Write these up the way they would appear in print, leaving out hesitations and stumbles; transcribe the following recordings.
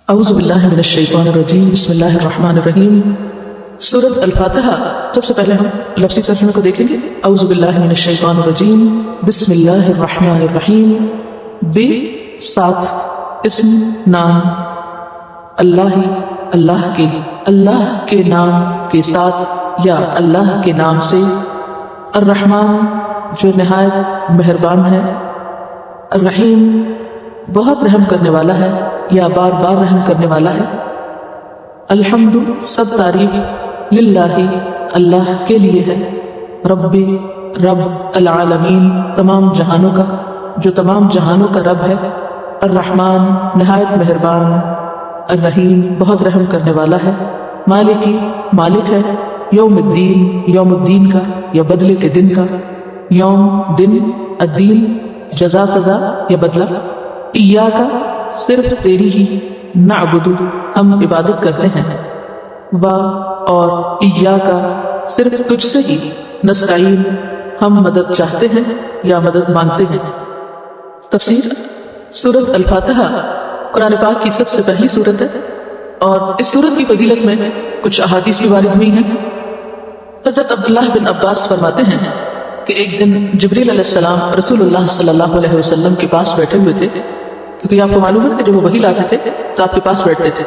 اعوذ باللہ من الشیطان الرجیم بسم اللہ الرحمن الرحیم سورۃ الفاتحہ. سب سے پہلے ہم لفظی ترجمے کو دیکھیں گے. اعوذ باللہ من الشیطان الرجیم بسم اللہ الرحمن الرحیم. بے ساتھ اسم نام اللہ اللہ کے نام کے ساتھ یا اللہ کے نام سے. الرحمن جو نہایت مہربان ہے، الرحیم بہت رحم کرنے والا ہے یا بار بار رحم کرنے والا ہے. الحمد سب تعریف للہ اللہ کے لیے ہے. رب العالمین تمام جہانوں کا جو تمام جہانوں کا رب ہے. الرحمن نہایت مہربان، الرحیم بہت رحم کرنے والا ہے. مالک ہے. یوم الدین کا یا بدلے کے دن کا. یوم دن، الدین جزا سزا یا بدلہ. ایاک صرف تیری ہی، نعبد ہم عبادت کرتے ہیں. اور ایاک صرف تجھ سے ہی، نستعین ہم مدد چاہتے ہیں یا مدد مانگتے ہیں. تفسیر. سورۃ الفاتحہ قرآن پاک کی سب سے پہلی سورت ہے اور اس سورت کی فضیلت میں کچھ احادیث بھی وارد ہوئی ہیں. حضرت عبداللہ بن عباس فرماتے ہیں کہ ایک دن جبریل علیہ السلام رسول اللہ صلی اللہ علیہ وسلم کے پاس بیٹھے ہوئے تھے، کیونکہ آپ کو معلوم ہے کہ جب وہ وحی لاتے تھے تو آپ کے پاس بیٹھتے تھے،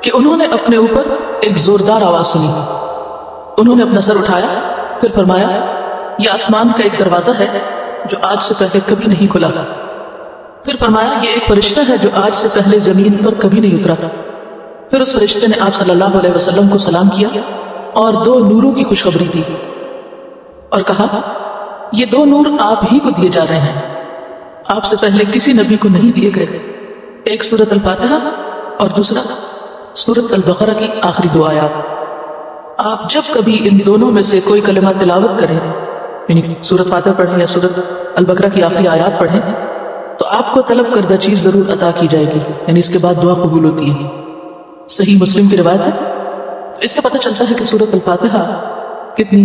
کہ انہوں نے اپنے اوپر ایک زوردار آواز سنی. انہوں نے اپنا سر اٹھایا، پھر فرمایا یہ آسمان کا ایک دروازہ ہے جو آج سے پہلے کبھی نہیں کھلا. پھر فرمایا یہ ایک فرشتہ ہے جو آج سے پہلے زمین پر کبھی نہیں اترا. پھر اس فرشتے نے آپ صلی اللہ علیہ وسلم کو سلام کیا اور 2 نوروں کی خوشخبری دی اور کہا یہ 2 نور آپ ہی کو دیے جا رہے ہیں، آپ سے پہلے کسی نبی کو نہیں دیے گئے. ایک سورۃ الفاتحہ اور دوسرا سورۃ البقرہ کی آخری 2 آیات. آپ جب کبھی ان دونوں میں سے کوئی کلمہ تلاوت کریں، یعنی سورۃ فاتحہ پڑھیں یا سورۃ البقرہ کی آخری آیات پڑھیں، تو آپ کو طلب کردہ چیز ضرور عطا کی جائے گی، یعنی اس کے بعد دعا قبول ہوتی ہے. صحیح مسلم کی روایت ہے. اس سے پتہ چلتا ہے کہ سورۃ الفاتحہ کتنی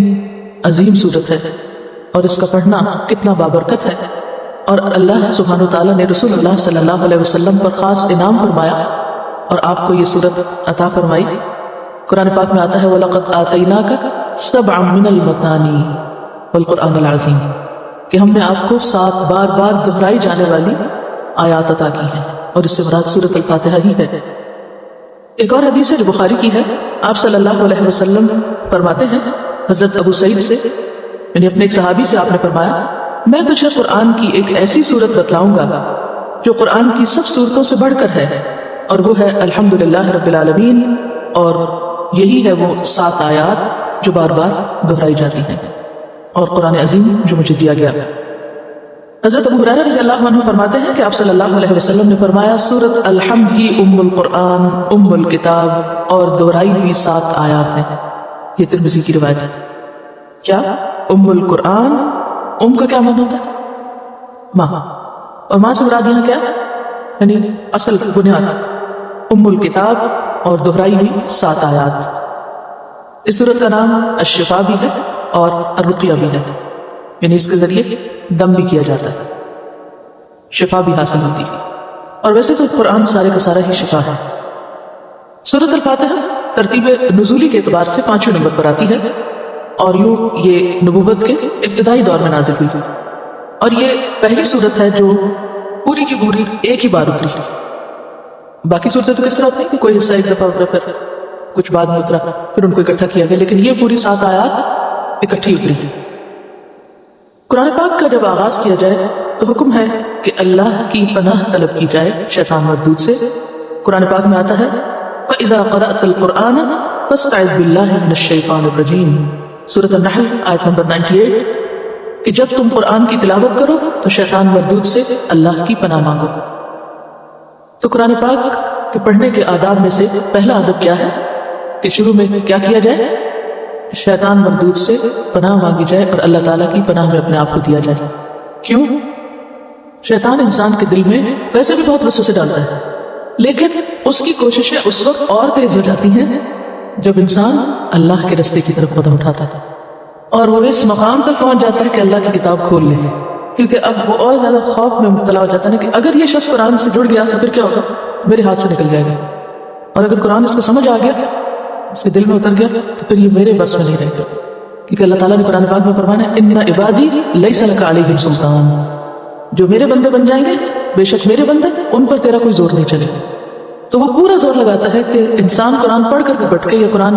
عظیم سورت ہے اور اس کا پڑھنا کتنا بابرکت ہے. اور اللہ سبحانہ وتعالیٰ نے رسول اللہ صلی اللہ علیہ وسلم پر خاص انعام فرمایا اور آپ کو یہ سورت عطا فرمائی. قرآن پاک میں آتا ہے وَلَقَدْ آتَيْنَاكَ سَبْعًا مِنَ الْمَثَانِي وَالْقُرْآنِ الْعَظِيمِ، کہ ہم نے آپ کو 7 بار بار دہرائی جانے والی آیات عطا کی ہیں، اور اس سے مراد سورۃ الفاتحہ ہی ہے. ایک اور حدیث ہے جو بخاری کی ہے. آپ صلی اللہ علیہ وسلم فرماتے ہیں حضرت ابو سعید سے، یعنی اپنے ایک صحابی سے، آپ نے فرمایا میں تجھے قرآن کی ایک ایسی سورت بتلاؤں گا جو قرآن کی سب سورتوں سے بڑھ کر ہے، اور وہ ہے الحمدللہ رب العالمین، اور یہی ہے وہ 7 آیات جو بار بار دہرائی جاتی ہیں، اور قرآن عظیم جو مجھے دیا گیا. حضرت ابو ہریرہ رضی اللہ عنہ فرماتے ہیں کہ آپ صلی اللہ علیہ وسلم نے فرمایا سورت الحمد ہی القرآن الکتاب، اور دہرائی ہوئی 7 آیات ہیں. یہ ترمذی کی روایت ہے. کیا القرآن، کا کیا معنی ہوتا ہے؟ ماں، اور ماں سے مراد یہاں کیا ہے؟ یعنی اصل بنیاد. الکتاب اور دہرائی ہوئی 7 آیات. اس سورت کا نام الشفا بھی ہے اور الرقیہ بھی ہے، یعنی اس کے ذریعے دم بھی کیا جاتا ہے، شفا بھی حاصل ہوتی ہے. اور ویسے تو قرآن سارے کا سارا ہی شفا ہے. سورۃ الفاتحہ ترتیب نزولی کے اعتبار سے 5ویں نمبر پر آتی ہے، اور یوں یہ نبوت کے ابتدائی دور میں نازل ہوئی، اور یہ پہلی سورت ہے جو پوری کی پوری ایک ہی بار اتری. باقی صورتیں تو کس طرح ہوتی ہیں کہ کوئی حصہ ایک دفعہ اترا، پھر کچھ بعد میں اترا، پھر ان کو اکٹھا کیا گیا، لیکن یہ پوری 7 آیات اکٹھی اتری. قرآن پاک کا جب آغاز کیا جائے تو حکم ہے کہ اللہ کی پناہ طلب کی جائے شیطان مردود سے. قرآن پاک میں آتا ہے فَإِذَا قَرَأْتَ الْقُرْآنَ فَاسْتَعِذْ بِاللَّهِ مِنَ الشَّيْطَانِ الرَّجِيمِ، سورۃ النحل آیت نمبر 98، کہ جب تم قرآن کی تلاوت کرو تو شیطان مردود سے اللہ کی پناہ مانگو. تو قرآن پاک کے پڑھنے کے آداب میں سے پہلا ادب کیا ہے کہ شروع میں کیا کیا جائے؟ شیطان مردود سے پناہ مانگی جائے اور اللہ تعالیٰ کی پناہ میں اپنے آپ کو دیا جائے. کیوں؟ شیطان انسان کے دل میں ویسے بھی بہت وسوسے ڈالتا ہے، لیکن اس کی کوششیں اس وقت اور تیز ہو جاتی ہیں جب انسان اللہ کے رستے کی طرف قدم اٹھاتا ہے، اور وہ اس مقام تک پہنچ جاتا ہے کہ اللہ کی کتاب کھول لے، کیونکہ اب وہ اور زیادہ خوف میں مبتلا ہو جاتا ہے کہ اگر یہ شخص قرآن سے جڑ گیا تو پھر کیا ہوگا، میرے ہاتھ سے نکل جائے گا. اور اگر قرآن اس کو سمجھ آ گیا، اس کے دل میں اتر گیا، تو پھر یہ میرے بس میں نہیں رہتے، کیونکہ اللہ تعالیٰ نے قرآن پاک میں فرمانا ہے ان عبادی لیس لک علیہم سلطان، جو میرے بندے بن جائیں گے، بے شک میرے بندے، ان پر تیرا کوئی زور نہیں چلے. تو وہ پورا زور لگاتا ہے کہ انسان قرآن پڑھ کر کے بھٹکے یا قرآن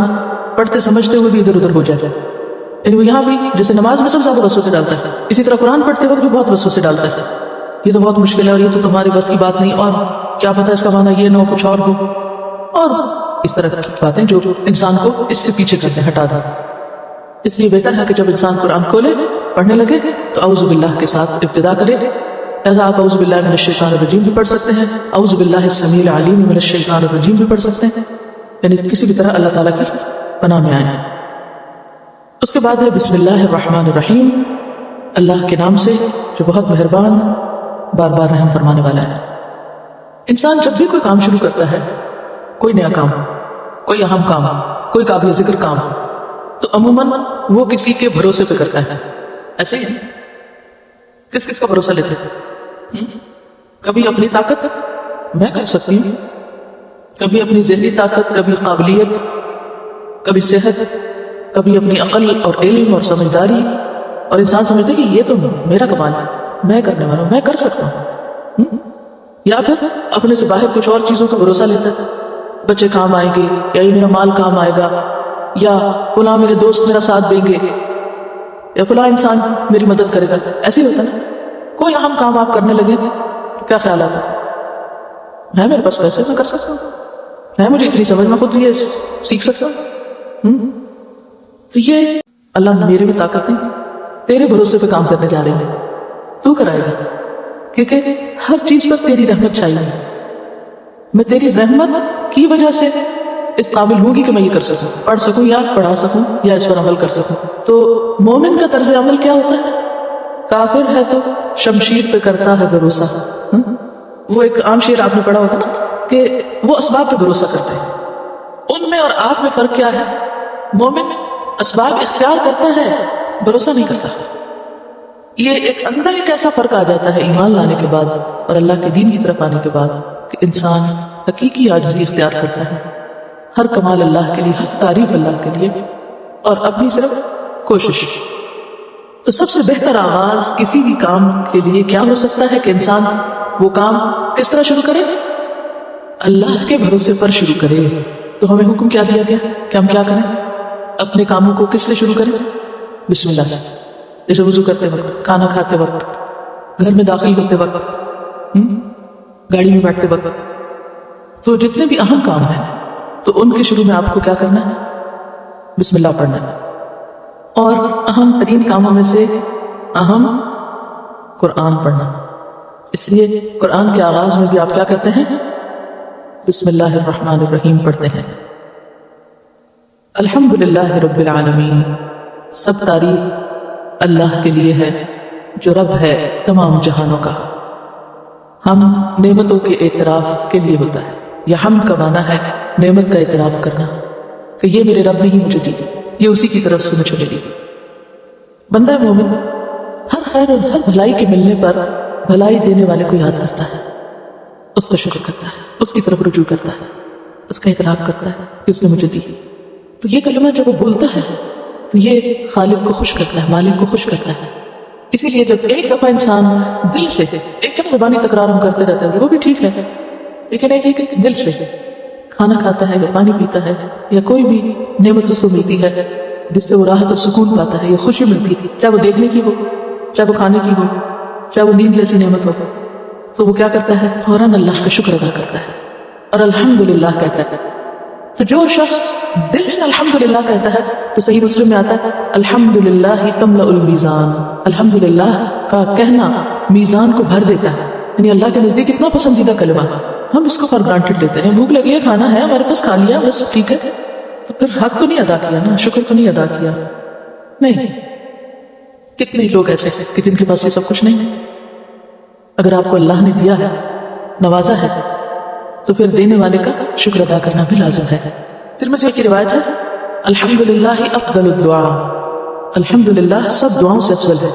پڑھتے سمجھتے ہوئے بھی ادھر ادھر ہو جائے. یعنی وہ یہاں بھی جیسے نماز میں سب زیادہ وسوسے ڈالتا ہے، اسی طرح قرآن پڑھتے وقت بھی بہت وسوسے ڈالتا ہے. یہ تو بہت مشکل ہے، اور یہ تو تمہاری بس کی بات نہیں، اور کیا پتہ اس کا معنی یہ نہ ہو، کچھ اور ہو، اور اس طرح کی باتیں جو انسان کو اس سے پیچھے کرتے ہیں، ہٹا دیتے. اس لیے بہتر ہے کہ جب انسان قرآن کھولے پڑھنے لگے تو اعوذ باللہ کے ساتھ ابتدا کرے. لہذا آپ اعوذ باللہ من الشیطان الرجیم بھی پڑھ سکتے ہیں، اعوذ باللہ السمیع العلیم من الشیطان الرجیم بھی پڑھ سکتے ہیں، یعنی کسی بھی طرح اللہ تعالیٰ کی پناہ میں آئیں. اس کے بعد ہے بسم اللہ الرحمن الرحیم، اللہ کے نام سے جو بہت مہربان، بار بار رحم فرمانے والا ہے. انسان جب بھی کوئی کام شروع کرتا ہے، کوئی نیا کام، کوئی اہم کام، کوئی قابل ذکر کام، تو عموماً وہ کسی کے بھروسے پہ کرتا ہے. ایسے ہی کس کس کا بھروسہ لیتے تھے؟ کبھی اپنی طاقت، میں کر سکتی ہوں، کبھی اپنی ذہنی طاقت، کبھی قابلیت، کبھی صحت، کبھی اپنی عقل اور علم اور سمجھداری، اور انسان سمجھتے کہ یہ تو میرا کمال ہے، میں کرنے والا ہوں، میں کر سکتا ہوں. یا پھر اپنے سے باہر کچھ اور چیزوں کا بھروسہ لیتا ہے، بچے کام آئیں گے، یا یہ میرا مال کام آئے گا، یا فلاں میرے دوست میرا ساتھ دیں گے، یا فلاں انسان میری مدد کرے گا. ایسے ہی ہوتا نا، کوئی اہم کام آپ کرنے لگے تو کیا خیال آتا ہے میرے پاس پیسے، میں کر سکتا ہوں، ہے مجھے اتنی سمجھ، میں خود یہ سیکھ سکتا ہوں. تو یہ اللہ میرے میں طاقت نہیں، تیرے بھروسے پہ کام کرنے جا رہے ہیں، تو کرائے گا، کیونکہ ہر چیز پر تیری رحمت چاہیے. میں تیری رحمت کی وجہ سے اس قابل ہوں گی کہ میں یہ کر سکوں، پڑھ سکوں یا پڑھا سکوں یا اس پر عمل کر سکوں. تو مومن کا طرز عمل کیا ہوتا ہے؟ کافر ہے تو شمشیر پہ کرتا ہے بھروسہ. وہ ایک عام شعر آپ نے پڑھا ہوگا نا کہ وہ اسباب پہ بھروسہ کرتے ہیں. ان میں اور آپ میں فرق کیا ہے؟ مومن اسباب اختیار کرتا ہے، بھروسہ نہیں کرتا. یہ ایک اندر ایک ایسا فرق آ جاتا ہے ایمان لانے کے بعد اور اللہ کے دین کی طرف آنے کے بعد کہ انسان حقیقی عاجزی اختیار کرتا ہے. ہر کمال اللہ کے لیے، ہر تعریف اللہ کے لیے، اور اپنی صرف کوشش. تو سب سے بہتر آغاز کسی بھی کام کے لیے کیا ہو سکتا ہے کہ انسان وہ کام کس طرح شروع کرے؟ اللہ کے بھروسے پر شروع کرے. تو ہمیں حکم کیا دیا گیا کہ ہم کیا کریں؟ اپنے کاموں کو کس سے شروع کریں؟ بسم اللہ سے. جیسے وضو کرتے وقت، کھانا کھاتے وقت، گھر میں داخل ہوتے وقت، گاڑی میں بیٹھتے وقت. تو جتنے بھی اہم کام ہیں تو ان کے شروع میں آپ کو کیا کرنا ہے؟ بسم اللہ پڑھنا ہے. اور اہم ترین کاموں میں سے اہم قرآن پڑھنا. اس لیے قرآن کے آغاز میں بھی آپ کیا کرتے ہیں؟ بسم اللہ الرحمن الرحیم پڑھتے ہیں. الحمدللہ رب العالمین، سب تعریف اللہ کے لیے ہے جو رب ہے تمام جہانوں کا. ہم نعمتوں کے اعتراف کے لیے ہوتا ہے، یا حمد کا معنی ہے نعمت کا اعتراف کرنا کہ یہ میرے رب نے ہی مجھے دی، یہ اسی کی طرف سے مجھے ملی. بندہ مومن ہر خیر اور ہر بھلائی کے ملنے پر بھلائی دینے والے کو یاد کرتا ہے، اس کا شکر کرتا ہے، اس کی طرف رجوع کرتا ہے، اس کا اعتراف کرتا ہے کہ اس نے مجھے دی. تو یہ کلمہ جب وہ بولتا ہے تو یہ خالق کو خوش کرتا ہے، مالک کو خوش کرتا ہے. اسی لیے جب ایک دفعہ انسان دل سے، ایک کم زبانی تکرار ہم کرتے رہتے ہیں وہ بھی ٹھیک ہے، لیکن ایک دل سے کھانا کھاتا ہے یا پانی پیتا ہے یا کوئی بھی نعمت اس کو ملتی ہے جس سے وہ راحت اور سکون پاتا ہے یا خوشی ملتی ہے، چاہے وہ دیکھنے کی ہو، چاہے وہ کھانے کی ہو، چاہے وہ نیند جیسی نعمت ہو، تو وہ کیا کرتا ہے؟ فوراً اللہ کا شکر ادا کرتا ہے اور الحمدللہ کہتا ہے. تو جو شخص دل سے الحمدللہ کہتا ہے تو صحیح مسلم میں آتا ہے الحمدللہ تملأ المیزان، الحمدللہ کا کہنا میزان کو بھر دیتا ہے. یعنی اللہ کے نزدیک اتنا پسندیدہ کلمہ، ہم اس کو فار گرانٹیڈ لیتے ہیں. بھوک لگی ہے، کھانا ہے ہمارے پاس، کھا لیا بس ٹھیک ہے. تو پھر حق تو نہیں ادا کیا نا، شکر تو نہیں ادا کیا. نہیں، کتنے لوگ ایسے ہیں کہ جن کے پاس یہ سب کچھ نہیں ہے. اگر آپ کو اللہ نے دیا ہے، نوازا ہے، تو پھر دینے والے کا شکر ادا کرنا بھی لازم ہے. ترمذی کی روایت ہے الحمدللہ افضل الدعاء، الحمدللہ سب دعاؤں سے افضل ہے.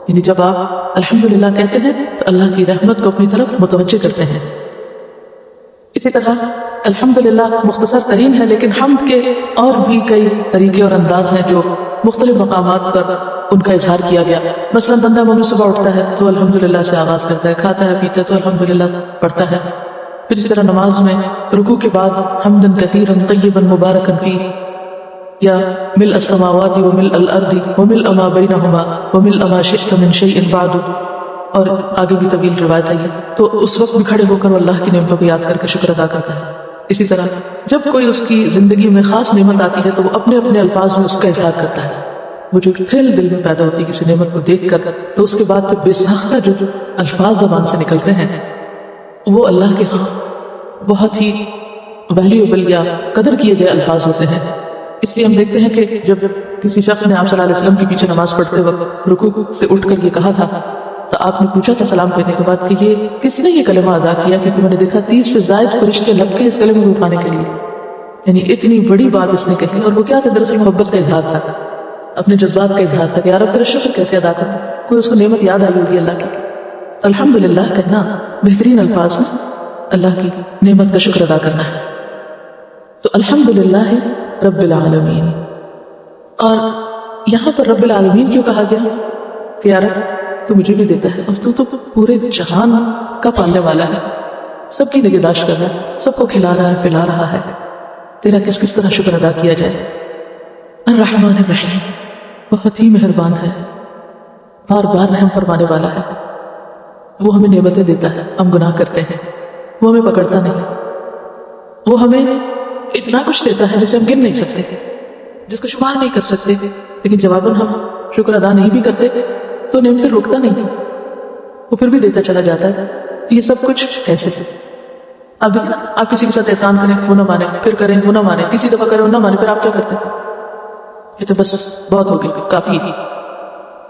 یعنی جب آپ الحمدللہ کہتے ہیں تو اللہ کی رحمت کو اپنی طرف متوجہ کرتے ہیں. اسی طرح الحمدللہ مختصر ترین ہے، لیکن حمد کے اور بھی کئی طریقے اور انداز ہیں جو مختلف مقامات پر ان کا اظہار کیا گیا. مثلا بندہ مومن صبح اٹھتا ہے تو الحمدللہ سے آغاز کرتا ہے، کھاتا ہے پیتا ہے تو الحمدللہ پڑھتا ہے. پھر اسی طرح نماز میں رکوع کے بعد حمدن کثیرا طیبا مبارکا فیہ، یا ملء السماوات وملء الارض وملء ما بینہما وملء ما شئت من شیء بعد، اور آگے بھی طویل روایت ہے. تو اس وقت بھی کھڑے ہو کر وہ اللہ کی نعمتوں کو یاد کر کے شکر ادا کرتا ہے. اسی طرح جب کوئی اس کی زندگی میں خاص نعمت آتی ہے تو وہ اپنے اپنے الفاظ میں اس کا اظہار کرتا ہے. وہ جو تھرل دل میں پیدا ہوتی ہے کسی نعمت کو دیکھ کر، تو اس کے بعد پھر بے ساختہ جو الفاظ زبان سے نکلتے ہیں وہ اللہ کے ہاں بہت ہی ویلیوبل یا قدر کیے گئے الفاظ ہوتے ہیں. اس لیے ہم دیکھتے ہیں کہ جب کسی شخص نے آپ صلی اللہ علیہ وسلم کے پیچھے نماز پڑھتے وقت رکوع سے اٹھ کر یہ کہا تھا تو آپ نے پوچھا تھا سلام پھیرنے کے بعد کہ یہ کس نے یہ کلمہ ادا کیا، کیونکہ میں نے دیکھا 30 سے زائد فرشتے لگ کے اس کلمے کو اٹھانے کے لیے. یعنی اتنی بڑی بات اس نے کہی، اور وہ کیا تھا؟ دراصل محبت کا اظہار تھا، اپنے جذبات کا اظہار تھا کہ یار اب تیرا شکر کیسے ادا کروں. کوئی اس کو نعمت یاد آئی ہوگی اللہ کی. الحمدللہ کہنا بہترین الفاظ میں اللہ کی نعمت کا شکر ادا کرنا ہے. تو الحمدللہ رب العالمین. اور یہاں پر رب العالمین کیوں کہا گیا کہ یار تو مجھے بھی دیتا ہے، اور تو پورے جہان کا پالنے والا ہے، سب کی نگہداشت کر رہا ہے، سب کو کھلا رہا ہے پلا رہا ہے. تیرا کس طرح شکر ادا کیا جائے. الرحمن الرحیم، بہت ہی مہربان ہے، بار بار رحم فرمانے والا ہے. وہ ہمیں نعمتیں دیتا ہے، ہم گناہ کرتے ہیں، وہ ہمیں پکڑتا نہیں. وہ ہمیں اتنا کچھ دیتا ہے جسے ہم گن نہیں سکتے، جس کو شمار نہیں کر سکتے، لیکن جواباً ہم شکر ادا نہیں بھی کرتے تو نعمتیں روکتا نہیں، وہ پھر بھی دیتا چلا جاتا ہے. یہ سب کچھ کیسے سے؟ اب دیکھنا، آپ کسی کے ساتھ احسان کریں وہ نہ مانے، پھر کریں وہ نہ مانے، تیسری دفعہ کریں وہ نہ مانے، پھر آپ کیا کرتے ہیں؟ کہتے بس بہت ہو گئی، کافی.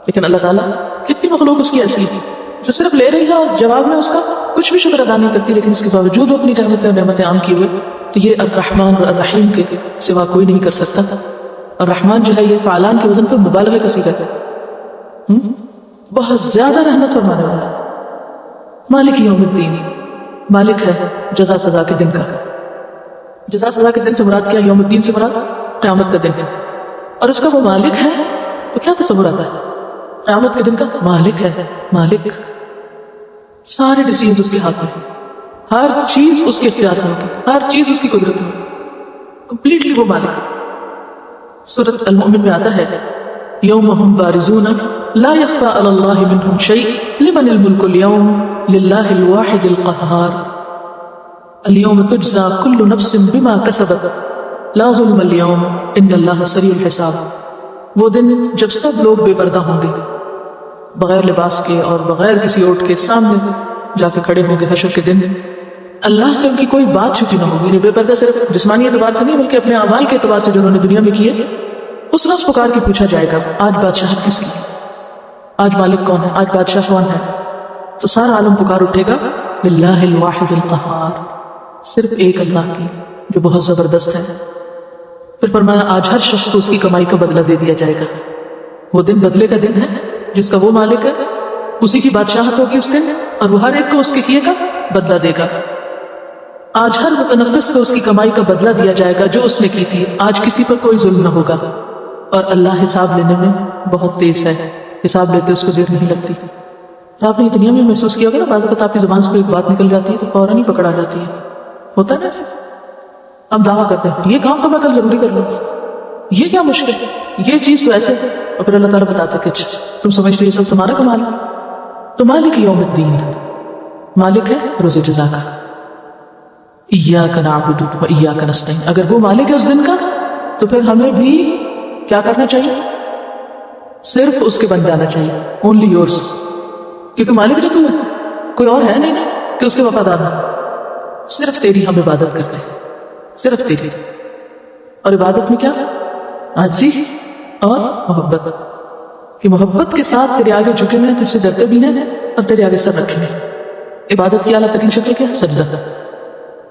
لیکن اللہ تعالیٰ کتنی مخلوق اس کی ایسی ہے جو صرف لے رہی ہے اور جواب میں اس کا کچھ بھی شکر ادا نہیں کرتی، لیکن اس کے باوجود وہ اپنی نعمتیں عام کی ہوئے. تو یہ الرحمن اور الرحیم کے سوا کوئی نہیں کر سکتا. اور رحمان جو ہے یہ فعلان کے وزن پر مبالغہ کا صیغہ ہے، بہت زیادہ رحمت فرمانے والا. مالک یوم الدین، مالک ہے جزا سزا کے دن کا. جزا سزا کے دن سے مراد کیا؟ یوم الدین سے مراد قیامت کا دن ہے. اور اس کا وہ مالک ہے تو کیا تصور آتا ہے؟ قیامت کے دن کا مالک ہے. مالک، سارے ڈیسیژ اس کے ہاتھ میں، ہر چیز اس کے اختیار میں ہوگی، ہر چیز اس کی قدرت میں ہوگی، کمپلیٹلی وہ مالک ہے. سورۃ المؤمن میں آتا ہے یوم ہم بارزون لا یخفی علی اللہ منہم شیء لمن الملک اليوم للہ الواحد القہار اليوم تجزی کل نفس بما کسبت لا ظلم اليوم ان اللہ سریع الحساب. وہ دن جب سب لوگ بے پردہ ہوں گے، بغیر لباس کے اور بغیر کسی اوٹ کے سامنے جا کے کھڑے ہوں گے حشر کے دن. اللہ سے ان کی کوئی بات چھپی نہ ہوگی. بے پردہ صرف جسمانی اعتبار سے نہیں بلکہ اپنے اعمال کے اعتبار سے جو انہوں نے دنیا میں کیے. اس روز پکار کے پوچھا جائے گا آج بادشاہت کس کی، آج مالک کون ہے، آج بادشاہ کون ہے. تو سارا عالم پکار اٹھے گا للہ الواحد القہار، صرف ایک اللہ کی جو بہت زبردست ہے. پھر فرمایا آج ہر شخص کو اس کی کمائی کا بدلہ دے دیا جائے گا. وہ دن بدلے کا دن ہے جس کا وہ مالک ہے، اسی کی بادشاہت ہوگی اس دن، اور وہ ہر ایک کو اس کے کیے کا بدلہ دے گا. آج ہر متنفس کو اس کی کمائی کا بدلہ دیا جائے گا جو اس نے کی تھی. آج کسی پر کوئی ظلم نہ ہوگا، اور اللہ حساب لینے میں بہت تیز ہے، حساب لیتے اس کو دیر نہیں لگتی. آپ نے دنیا میں محسوس کیا ہوگا نا، بعض اوقات آپ کی زبان سے کوئی بات نکل جاتی ہے تو فوراً ہی پکڑا جاتی ہے، ہوتا ہے نا ایسے. ہم دعویٰ کرتے ہیں یہ کام تو میں کل ضروری کر لوں گی، یہ کیا مشکل ہے، یہ چیز تو ایسے ہے، اور پھر اللہ تعالیٰ بتاتا ہے کہ تم سمجھتے یہ سب تمہارا کمال ہے. تو مالک یوم الدین، مالک ہے روز جزا کا. ایاک نعبد و ایاک نستعین، اگر وہ مالک ہے اس دن کا تو پھر ہمیں بھی کیا کرنا چاہیے؟ صرف اس کے بن جانا چاہیے. اونلی یورس، کیونکہ مالک جو تو ہے، کوئی اور ہے نہیں کہ اس کے وفادار ہوں. صرف تیری ہم عبادت کرتے ہیں، صرف تیری. اور عبادت میں کیا؟ عاجزی اور محبت، کہ محبت کے ساتھ تیرے آگے جھکے ہوئے ہیں، تجھ سے ڈرتے بھی ہیں اور تیرے آگے سر رکھے ہیں. عبادت کی اعلیٰ ترین شکل کیا ہے؟ سجدہ،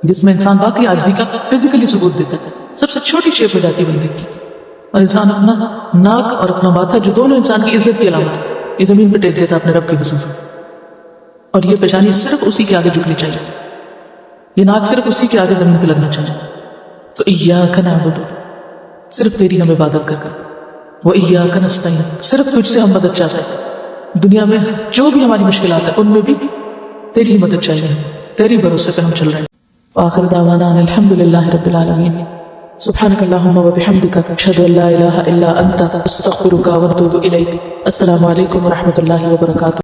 جس میں انسان واقعی عاجزی کا فزیکلی ثبوت دیتا ہے. سب سے چھوٹی شیپ ہو جاتی ہے بندے کی، اور انسان اپنا ناک اور اپنا ماتھا، جو دونوں انسان کی عزت کی علامت ہے، یہ زمین پہ ٹیک دیتا ہے اپنے رب کے حضور. اور یہ پیشانی صرف اسی کے آگے جھکنی چاہیے. یہ ناک صرف اسی کے آگے زمین پہ لگنا چاہیے. تو ایاک نعبد، صرف تیری ہم عبادت کرتے ہیں. وہ ایاک نستعین، صرف تجھ سے ہم مدد چاہتے ہیں. دنیا میں جو بھی ہماری مشکلات ہیں ان میں بھی تیری ہی مدد چاہیے، تیری بھروسے پہ ہم چل رہے ہیں. وآخر دعوانا ان الحمد للہ رب العالمین. سبحانک اللہم وبحمدک، اشہد ان لا الہ الا انت، استغفرک واتوب الیک. السلام علیکم ورحمۃ اللہ وبرکاتہ.